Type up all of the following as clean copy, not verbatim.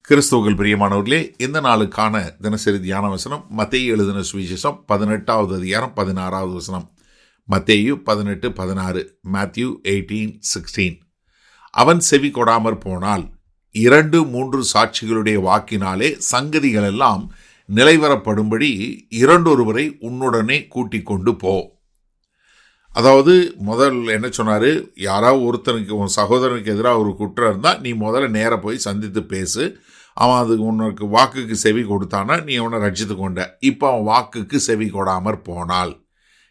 கிறிஸ்துவுக்குள் பிரியமானவர்களே, இந்த நாளுக்கான தினசரி தியான வசனம் மத்தேயு எழுதின சுவிசேஷம் 18வது அதிகாரம் 16வது வசனம். மத்தேயு 18:16, மேத்யூ 18:16. அவன் செவி கொடாமற் போனால் 2-3 சாட்சிகளுடைய வாக்கினாலே சங்கதிகள் எல்லாம் நிலைவரப்படும்படி இரண்டொருவரை உன்னுடனே கூட்டிக் கொண்டு போ. அதாவது முதல் என்ன சொன்னாரு, யாராவது ஒருத்தனுக்கு உன் சகோதரனுக்கு எதிராக ஒரு குற்றம் இருந்தால் நீ முதல்ல நேராக போய் சந்தித்து பேசு. அவன் அது உனக்கு வாக்குக்கு செவி கொடுத்தானா நீ அவனை ரட்சித்து கொண்ட. இப்போ அவன் வாக்குக்கு செவி கொடாமற் போனால்,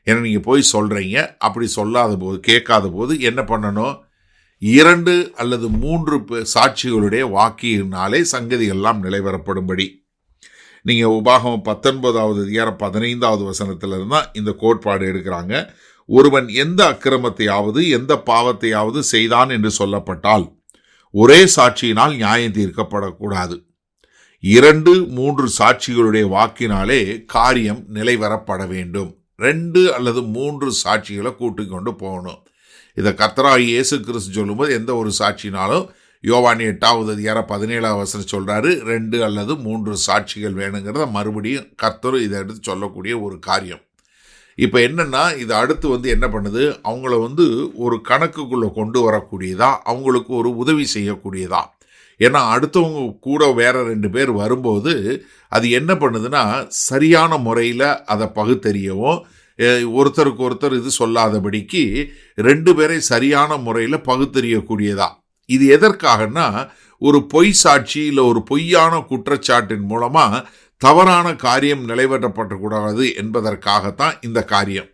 ஏன்னா நீங்கள் போய் சொல்கிறீங்க, அப்படி சொல்லாத போது கேட்காத போது என்ன பண்ணணும்? 2 அல்லது 3 சாட்சிகளுடைய வாக்கியினாலே சங்கதிகள்லாம் நிலைவரப்படும்படி. நீங்கள் உபாகமம் 19வது அதிகாரம் 15வது வசனத்தில் இருந்தால் இந்த கோட்பாடு எடுக்கிறாங்க. ஒருவன் எந்த அக்கிரமத்தையாவது எந்த பாவத்தையாவது செய்தான் என்று சொல்லப்பட்டால் ஒரே சாட்சியினால் நியாயம் தீர்க்கப்படக்கூடாது. 2-3 சாட்சிகளுடைய வாக்கினாலே காரியம் நிலைவரப்பட வேண்டும். 2 அல்லது 3 சாட்சிகளை கூட்டிக் கொண்டு போகணும். இதை கர்த்தராகிய இயேசு கிறிஸ்து சொல்லும்போது எந்த ஒரு சாட்சினாலும் யோவான் 8வது அதிகாரம் 17வது வசனம் சொல்றாரு, 2 அல்லது 3 சாட்சிகள் வேணுங்கிறத மறுபடியும் கர்த்தர் இதை எடுத்து சொல்லக்கூடிய ஒரு காரியம். இப்போ என்னன்னா, இது அடுத்து என்ன பண்ணுது, அவங்கள ஒரு கணக்குக்குள்ளே கொண்டு வரக்கூடியதா, அவங்களுக்கு ஒரு உதவி செய்யக்கூடியதா. ஏன்னா அடுத்தவங்க கூட வேற 2 பேர் வரும்போது அது என்ன பண்ணுதுன்னா, சரியான முறையில் அதை பகுத்தறியவும், ஒருத்தருக்கு ஒருத்தர் இது சொல்லாதபடிக்கு 2 பேரை சரியான முறையில் பகுத்தறியக்கூடியதா. இது எதற்காகனா, ஒரு பொய் சாட்சி இல்லை ஒரு பொய்யான குற்றச்சாட்டின் மூலமாக தவறான காரியம் நிலைவேற்றப்படக்கூடாது என்பதற்காகத்தான் இந்த காரியம்.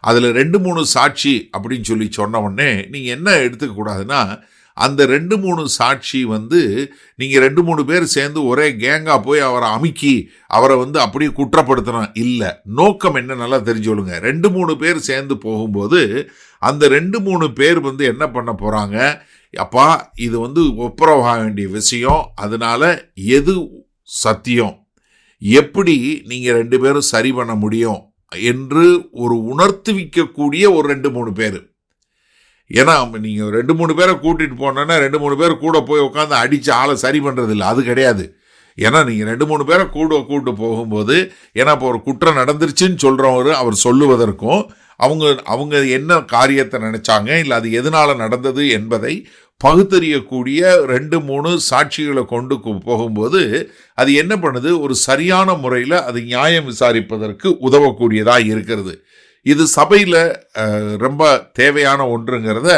அதில் 2-3 சாட்சி அப்படின்னு சொன்ன உடனே நீங்கள் என்ன எடுத்துக்கக்கூடாதுன்னா, அந்த 2-3 சாட்சி நீங்கள் 2-3 பேர் சேர்ந்து ஒரே கேங்காக போய் அவரை அமுக்கி அவரை அப்படியே குற்றப்படுத்தணும் இல்லை. நோக்கம் என்ன நல்லா தெரிஞ்சுக்கொள்ளுங்க. 2-3 பேர் சேர்ந்து போகும்போது அந்த 2-3 பேர் என்ன பண்ண போகிறாங்க, அப்பா இது ஒப்புரவாக வேண்டிய விஷயம், அதனால எது சத்தியம், எப்படி நீங்கள் 2 பேரும் சரி பண்ண முடியும் என்று ஒரு உணர்த்துவிக்கக்கூடிய ஒரு 2-3 பேர். ஏன்னா நீங்கள் 2-3 பேரை கூட்டிகிட்டு போனோன்னா 2-3 பேர் கூட போய் உட்காந்து அடித்து ஆளை சரி பண்ணுறது இல்லை, அது கிடையாது. ஏன்னா நீங்கள் 2-3 பேரை கூட்டு போகும்போது, ஏன்னா இப்போ ஒரு குற்றம் நடந்துருச்சுன்னு சொல்கிறவர் அவர் சொல்லுவதற்கும் அவங்க என்ன காரியத்தை நினைச்சாங்க இல்லை அது எதனால் நடந்தது என்பதை பகுத்தறியக்கூடிய 2-3 சாட்சிகளை கொண்டு போகும்போது அது என்ன பண்ணுது, ஒரு சரியான முறையில் அது நியாயம் விசாரிப்பதற்கு உதவக்கூடியதாக இருக்கிறது. இது சபையில் ரொம்ப தேவையான ஒன்றுங்கிறத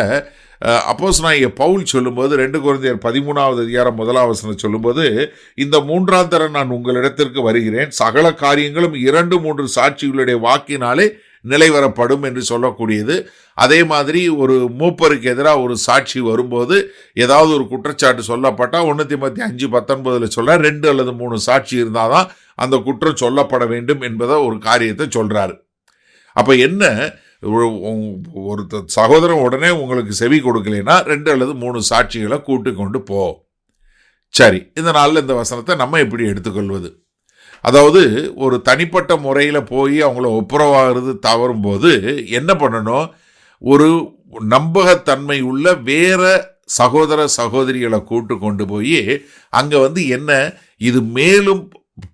அப்போஸ்தலனாகிய பவுல் சொல்லும்போது 2 கொரிந்தியர் 13வது அதிகாரம் 1வது வசனம் சொல்லும்போது, இந்த 3ஆம் தரம் நான் உங்களிடத்திற்கு வருகிறேன், சகல காரியங்களும் 2-3 சாட்சிகளுடைய வாக்கினாலே நிலைவரப்படும் என்று சொல்லக்கூடியது. அதே மாதிரி ஒரு மூப்பருக்கு எதிராக ஒரு சாட்சி வரும்போது ஏதாவது ஒரு குற்றச்சாட்டு சொல்லப்பட்டால் 1 தீமோத்தேயு 5:19 சொல்ல 2 அல்லது 3 சாட்சி இருந்தால் தான் அந்த குற்றம் சொல்லப்பட வேண்டும் என்பதை ஒரு காரியத்தை சொல்றாரு. அப்போ என்ன, ஒரு சகோதரன் உடனே உங்களுக்கு செவி கொடுக்கலைன்னா 2 அல்லது 3 சாட்சிகளை கூட்டி கொண்டு போ. சரி, இந்த நாளில் இந்த வசனத்தை நம்ம எப்படி எடுத்துக்கொள்வது? அதாவது ஒரு தனிப்பட்ட முறையில் போய் அவங்கள ஒப்புரவாகிறது தவறும்போது என்ன பண்ணணும், ஒரு நம்பகத்தன்மை உள்ள வேற சகோதர சகோதரிகளை கூட்டு கொண்டு போய் அங்கே என்ன இது மேலும்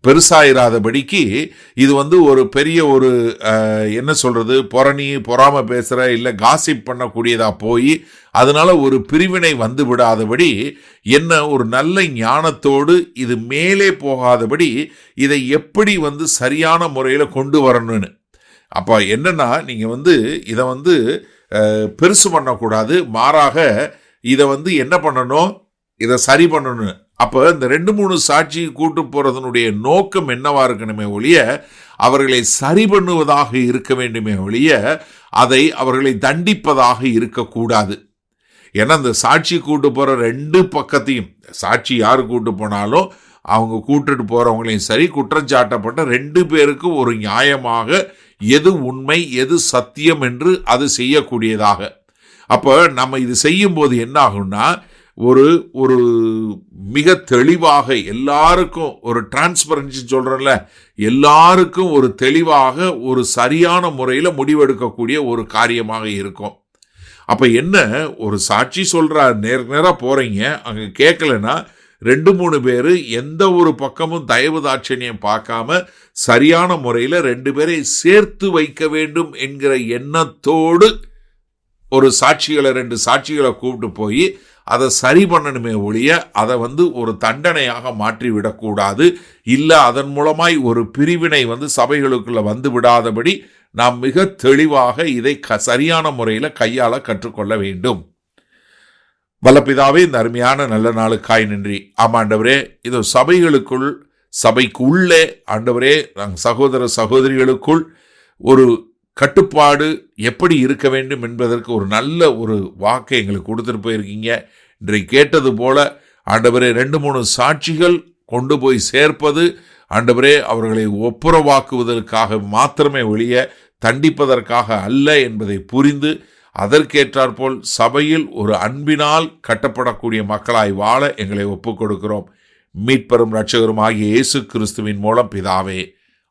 பெருசாயிராதபடிக்கு, இது ஒரு பெரிய ஒரு என்ன சொல்றது, பொறாமை பேசுகிற இல்லை காசிப் பண்ணக்கூடியதா போய் அதனால ஒரு பிரிவினை வந்து விடாதபடி என்ன ஒரு நல்ல ஞானத்தோடு இது மேலே போகாதபடி இதை எப்படி சரியான முறையில் கொண்டு வரணும்னு. அப்போ என்னன்னா, நீங்கள் இதை பெருசு பண்ணக்கூடாது, மாறாக இதை என்ன பண்ணணும், இதை சரி பண்ணணும். அப்போ இந்த 2-3 சாட்சி கூட்டு போகிறதனுடைய நோக்கம் என்னவா இருக்கணுமே ஒழிய அவர்களை சரி பண்ணுவதாக இருக்க வேண்டுமே ஒழிய அதை அவர்களை தண்டிப்பதாக இருக்கக்கூடாது. ஏன்னா இந்த சாட்சி கூட்டு போகிற 2 பக்கத்தையும், சாட்சி யார் கூட்டு போனாலும் அவங்க கூட்டுட்டு போகிறவங்களையும் சரி, குற்றச்சாட்டப்பட்ட 2 பேருக்கு ஒரு நியாயமாக எது உண்மை எது சத்தியம் என்று அது செய்யக்கூடியதாக. அப்போ நம்ம இது செய்யும்போது என்ன ஆகும்னா, ஒரு மிக தெளிவாக எல்லாருக்கும் ஒரு டிரான்ஸ்பரன்சி சொல்கிறோம்ல, எல்லாருக்கும் ஒரு தெளிவாக ஒரு சரியான முறையில் முடிவெடுக்கக்கூடிய ஒரு காரியமாக இருக்கும். அப்போ என்ன, ஒரு சாட்சி சொல்கிறார், நேராக போகிறீங்க, அங்கே கேட்கலன்னா 2-3 பேர் எந்த ஒரு பக்கமும் தயவு தாட்சணியம் பார்க்காம சரியான முறையில் 2 பேரை சேர்த்து வைக்க வேண்டும் என்கிற எண்ணத்தோடு ஒரு 2 சாட்சிகளை கூப்பிட்டு போய் அதை சரி பண்ணணுமே ஒழிய அதை ஒரு தண்டனையாக மாற்றி விடக்கூடாது. இல்லை அதன் மூலமாய் ஒரு பிரிவினை சபைகளுக்குள்ள வந்து விடாதபடி நாம் மிக தெளிவாக இதை சரியான முறையில் கையாள கற்றுக்கொள்ள வேண்டும். வல்லபிதாவே, இந்த அருமையான நல்ல நாளுக்காய் நன்றி. ஆமாண்டவரே, இது சபைகளுக்குள் சபைக்கு உள்ளே ஆண்டவரே சகோதர சகோதரிகளுக்குள் ஒரு கட்டுப்பாடு எப்படி இருக்க வேண்டும் என்பதற்கு ஒரு நல்ல ஒரு வாக்கை எங்களுக்கு கொடுத்துட்டு போயிருக்கீங்க. இன்றைக்கு கேட்டது போல ஆண்டவரே 2-3 சாட்சிகள் கொண்டு போய் சேர்ப்பது ஆண்டவரே அவர்களை ஒப்புரவாக்குவதற்காக மாத்திரமே ஒழிய தண்டிப்பதற்காக அல்ல என்பதை புரிந்து அதற்கேற்றாற்போல் சபையில் ஒரு அன்பினால் கட்டப்படக்கூடிய மக்களாய் வாழ எங்களை ஒப்புக் கொடுக்கிறோம். மீட்பரும் இரட்சகரும் ஆகிய இயேசு கிறிஸ்துவின் மூலம் பிதாவே,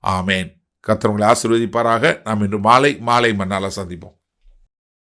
ஆமேன். கர்த்தர் உங்களை ஆசீர்வதிப்பாராக. நாம் இன்று மாலை மன்னால சந்திப்போம்.